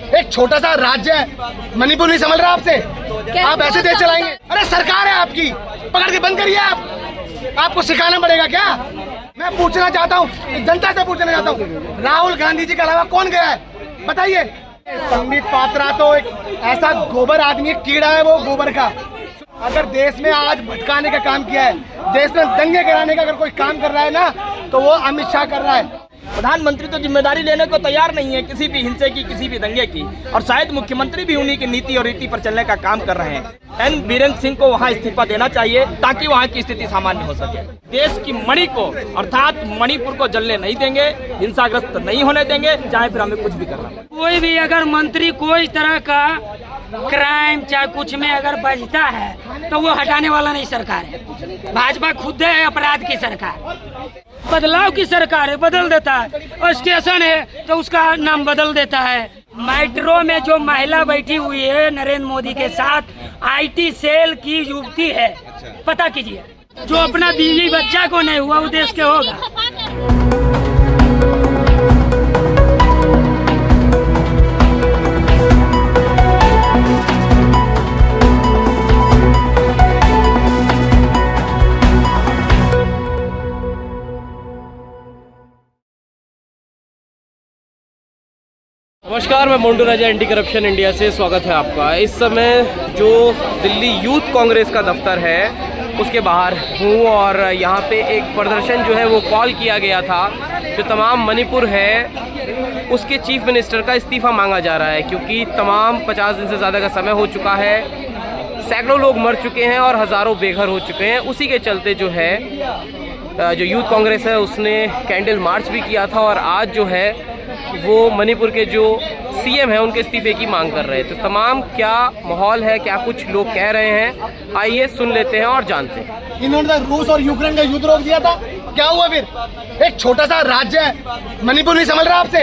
एक छोटा सा राज्य है, मणिपुर नहीं समझ रहा आपसे? आप ऐसे देश चलाएंगे? अरे सरकार है आपकी, पकड़ के बंद करिए आप। आपको सिखाना पड़ेगा क्या? मैं पूछना चाहता हूँ, जनता से पूछना चाहता हूँ, राहुल गांधी जी के अलावा कौन गया है बताइए? संबित पात्रा तो एक ऐसा गोबर आदमी, कीड़ा है वो गोबर का। अगर देश में आज भटकाने का काम किया है, देश में दंगे कराने का अगर कोई काम कर रहा है ना, तो वो अमित शाह कर रहा है। प्रधानमंत्री तो जिम्मेदारी लेने को तैयार नहीं है किसी भी हिंसे की, किसी भी दंगे की, और शायद मुख्यमंत्री भी उन्हीं की नीति और रीति पर चलने का काम कर रहे हैं। एन बीरेन्द्र सिंह को वहां इस्तीफा देना चाहिए ताकि वहां की स्थिति सामान्य हो सके। देश की मणि को अर्थात मणिपुर को जलने नहीं देंगे, हिंसाग्रस्त नहीं होने देंगे, चाहे फिर हमें कुछ भी करना पड़े। कोई भी अगर मंत्री कोई तरह का क्राइम चाहे कुछ में अगर बजता है तो वो हटाने वाला नहीं सरकार है। भाजपा खुद है अपराध की सरकार, बदलाव की सरकार है, बदल देता है। और स्टेशन है तो उसका नाम बदल देता है। मेट्रो में जो महिला बैठी हुई है नरेंद्र मोदी के साथ, IT सेल की युवती है, पता कीजिए। जो अपना बीवी बच्चा को नहीं हुआ वो देश के होगा। नमस्कार, मैं मोंडू राजा, एंटी करप्शन इंडिया से स्वागत है आपका। इस समय जो दिल्ली यूथ कांग्रेस का दफ्तर है उसके बाहर हूँ और यहाँ पे एक प्रदर्शन जो है वो कॉल किया गया था। जो तमाम मणिपुर है उसके चीफ मिनिस्टर का इस्तीफ़ा मांगा जा रहा है, क्योंकि तमाम 50 दिन से ज़्यादा का समय हो चुका है, सैकड़ों लोग मर चुके हैं और हज़ारों बेघर हो चुके हैं। उसी के चलते जो है जो यूथ कांग्रेस है उसने कैंडल मार्च भी किया था और आज जो है वो मणिपुर के जो CM हैं उनके इस्तीफे की मांग कर रहे हैं। तो तमाम क्या माहौल है, क्या कुछ लोग कह रहे हैं, आइए सुन लेते हैं और जानते हैं। इन्होंने रूस और यूक्रेन का युद्ध रोक दिया था, क्या हुआ फिर? एक छोटा सा राज्य है, मणिपुर नहीं समझ रहा आपसे?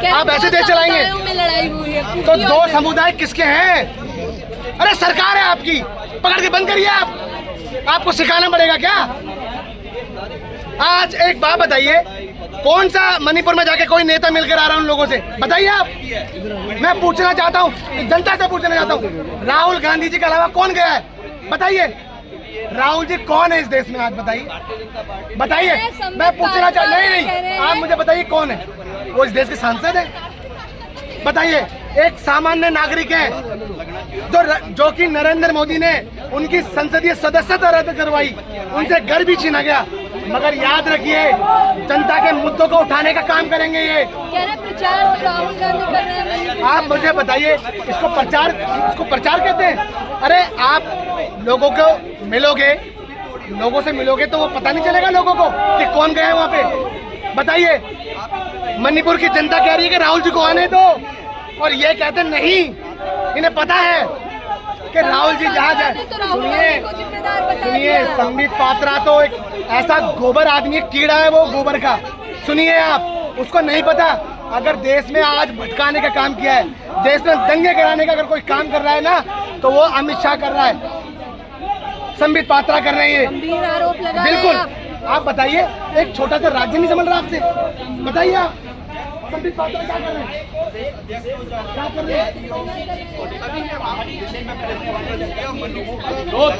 आप ऐसे देश चलाएंगे? तो दो समुदाय किसके हैं? अरे सरकार है आपकी, पकड़ के बंद करिए आप। आपको सिखाना पड़ेगा क्या? आज एक बात बताइए, कौन सा मणिपुर में जाके कोई नेता मिलकर आ रहा है उन लोगों से? बताइए आप। मैं पूछना चाहता हूँ, जनता से पूछना चाहता हूँ, राहुल गांधी जी के अलावा कौन गया है बताइए? राहुल जी कौन है इस देश में? आज बताइए, बताइए। मैं पूछना चाहता, नहीं आप मुझे बताइए कौन है वो? इस देश के सांसद है? बताइए। एक सामान्य नागरिक है जो कि नरेंद्र मोदी ने उनकी संसदीय सदस्यता रद्द करवाई, उनसे घर भी छीना गया। मगर याद रखिए, जनता के मुद्दों को उठाने का काम करेंगे ये। प्रचार तो राहुल गांधी कर रहे हैं। आप मुझे बताइए, इसको प्रचार कहते हैं? अरे आप लोगों को मिलोगे, लोगों से मिलोगे तो वो पता नहीं चलेगा लोगों को कि कौन गया है वहाँ पे? बताइए। मणिपुर की जनता कह रही है कि राहुल जी को आने दो, और ये कहते नहीं, इन्हें पता है कि राहुल जी जहाँ जाए। सुनिए, संबित पात्रा तो एक ऐसा गोबर आदमी, कीड़ा है वो गोबर का। सुनिए आप, उसको नहीं पता। अगर देश में आज भटकाने का काम किया है, देश में दंगे कराने का अगर कोई काम कर रहा है ना, तो वो अमित शाह कर रहा है, संबित पात्रा कर रहे हैं। बिल्कुल। आप बताइए, एक छोटा सा राज्य नहीं समझ रहा आपसे? बताइए आप, संबित पात्रा क्या कर रहे हैं? क्या कर रहे हैं? और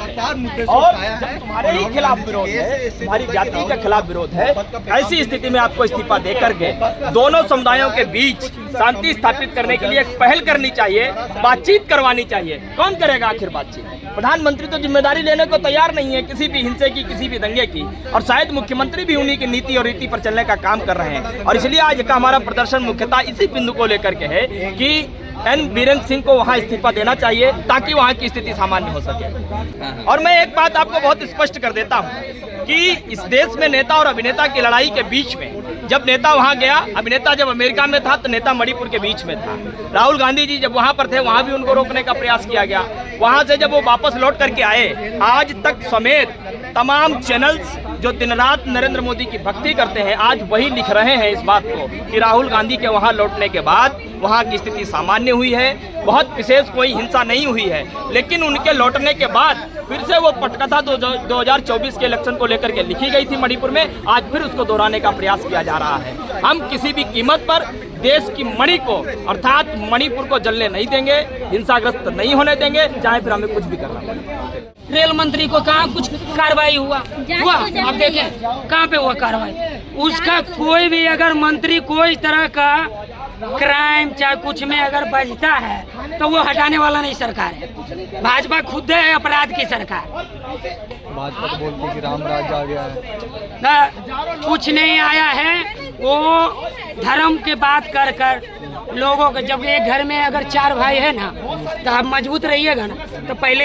तुम्हारे ही खिलाफ विरोध है, तुम्हारी जाति के खिलाफ विरोध है, ऐसी स्थिति में आपको इस्तीफा दे करके दोनों समुदायों के बीच शांति स्थापित करने के लिए एक पहल करनी चाहिए, बातचीत करवानी चाहिए। कौन करेगा आखिर बातचीत? प्रधानमंत्री तो जिम्मेदारी लेने को तैयार नहीं है किसी भी हिंसे की, किसी भी दंगे की, और शायद मुख्यमंत्री भी उन्हीं की नीति और रीति पर चलने का काम कर रहे हैं। और इसलिए आज का हमारा प्रदर्शन मुख्यतः इसी बिंदु को लेकर के है कि एन बीरेन्द्र सिंह को वहां इस्तीफा देना चाहिए ताकि वहां की स्थिति सामान्य हो सके। और मैं एक बात आपको बहुत स्पष्ट कर देता हूं कि इस देश में नेता और अभिनेता की लड़ाई के बीच में, जब नेता वहां गया, अभिनेता जब अमेरिका में था तो नेता मणिपुर के बीच में था। राहुल गांधी जी जब वहां पर थे, वहां भी उनको रोकने का प्रयास किया गया। वहां से जब वो वापस लौट करके आए, आज तक समेत तमाम चैनल्स जो दिन रात नरेंद्र मोदी की भक्ति करते हैं, आज वही लिख रहे हैं इस बात को कि राहुल गांधी के वहां लौटने के बाद वहां की स्थिति सामान्य हुई है, बहुत विशेष कोई हिंसा नहीं हुई है। लेकिन उनके लौटने के बाद फिर से वो पटकथा 2024 के इलेक्शन को लेकर के लिखी गई थी मणिपुर में, आज फिर उसको दोहराने का प्रयास किया जा रहा है। हम किसी भी कीमत पर देश की मणि को अर्थात मणिपुर को जलने नहीं देंगे, हिंसाग्रस्त नहीं होने देंगे, चाहे फिर हमें कुछ भी करना पड़े। रेल मंत्री को कहाँ कुछ कार्रवाई हुआ आप देखें कहाँ पे हुआ कार्रवाई। उसका कोई भी अगर मंत्री कोई तरह का क्राइम चाहे कुछ में अगर बजता है तो वो हटाने वाला नहीं सरकार है। भाजपा खुद है अपराध की सरकार। भाजपा तो बोलती है कि राम राज्य आ गया है। ना, कुछ नहीं आया है। वो धर्म के बात कर कर लोगों को, जब एक घर में अगर 4 भाई है ना तो आप मजबूत रहिएगा ना, तो पहले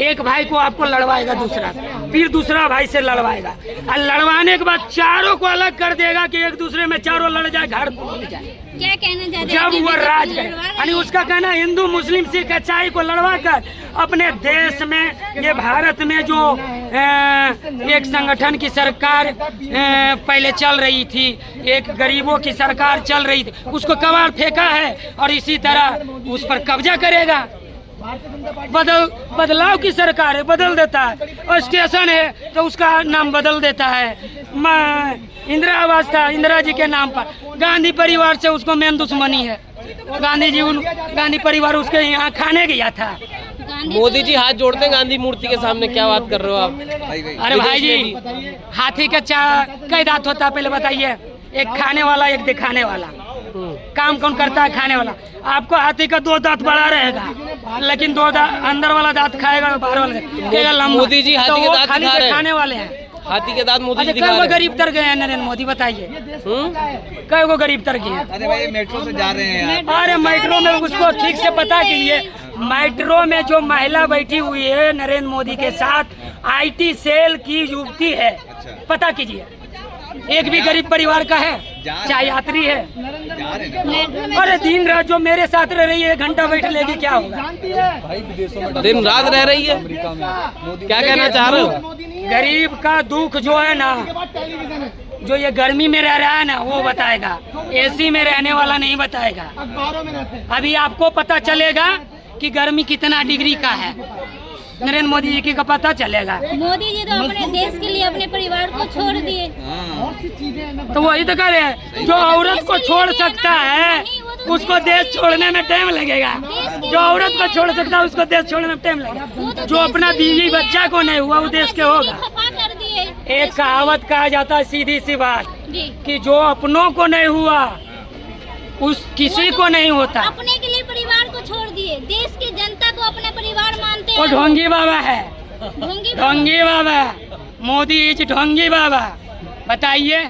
एक भाई को आपको लड़वाएगा दूसरा, फिर दूसरा भाई से लड़वाएगा, और लड़वाने के बाद चारों को अलग कर देगा कि एक दूसरे में चारों लड़ जाए, घर पहुंच जाए। क्या कहना चाहते हैं? जब वो राज करे, यानी उसका कहना हिंदू मुस्लिम सिख ईसाई को लड़वा कर अपने देश में, ये भारत में जो एक संगठन की सरकार पहले चल रही थी, एक गरीबों की सरकार चल रही थी, उसको कबाड़ फेंका है और इसी तरह उस पर कब्जा करेगा। बदलाव की सरकार है, बदल देता है। और स्टेशन है तो उसका नाम बदल देता है। इंदिरा आवास था इंदिरा जी के नाम पर, गांधी परिवार से उसको मेन दुश्मनी है। गांधी परिवार उसके यहाँ खाने गया था। मोदी जी हाथ जोड़ते हैं गांधी मूर्ति के सामने, क्या बात कर रहे हो आप? अरे भाई जी, हाथी का कई दांत होता है पहले बताइए? एक खाने वाला एक दिखाने वाला। काम कौन करता है? खाने वाला। आपको हाथी का 2 दांत बड़ा रहेगा, लेकिन 2 दांत अंदर वाला दांत खाएगा, बाहर वाला। मोदी जी हाथी के दांत खाली दिखा रहे हैं। खाने वाले हैं। हाथी के दांत मोदी जी दिखा कई रहे वो हैं। गरीब तर गए हैं नरेंद्र मोदी, बताइए कई वो गरीब तर गए हैं। अरे भाई मेट्रो से जा रहे हैं यार। अरे मेट्रो में उसको ठीक से पता कीजिए, मेट्रो में जो महिला बैठी हुई है नरेंद्र मोदी के साथ, IT सेल की युवती है, पता कीजिए। एक भी गरीब परिवार का है, चाहे यात्री है। अरे दिन रात जो मेरे साथ रह रही है, 1 घंटा बैठ लेगी, क्या होगा? भाई विदेशों में दिन रात रह रही है। अमेरिका में क्या कहना चाह रहे हो? गरीब का दुख जो है ना, जो ये गर्मी में रह रहा है ना, वो बताएगा। AC में रहने वाला नहीं बताएगा। अभी आपको पता चलेगा कि गर्मी कितना डिग्री का है, नरेंद्र मोदी जी की का पता चलेगा। मोदी जी तो अपने देश के लिए अपने परिवार को छोड़ दिए। तो वही तो कह रहे हैं, जो औरत को छोड़ सकता है उसको देश छोड़ने में टाइम लगेगा। जो औरत को छोड़ सकता है उसको देश छोड़ने में टाइम लगेगा। जो अपना बीवी बच्चा को नहीं हुआ वो देश के होगा। खफा कर दिए। एक कहावत कहा जाता है, सीधी सी बात, जी। कि जो अपनों को नहीं हुआ उस किसी को नहीं होता। अपने के लिए परिवार को छोड़ दिए, देश की जनता को अपने परिवार मानते वो हैं। ढोंगी बाबा है, ढोंगी ढोंगी बाबा। मोदी जी ढोंगी बाबा। बताइए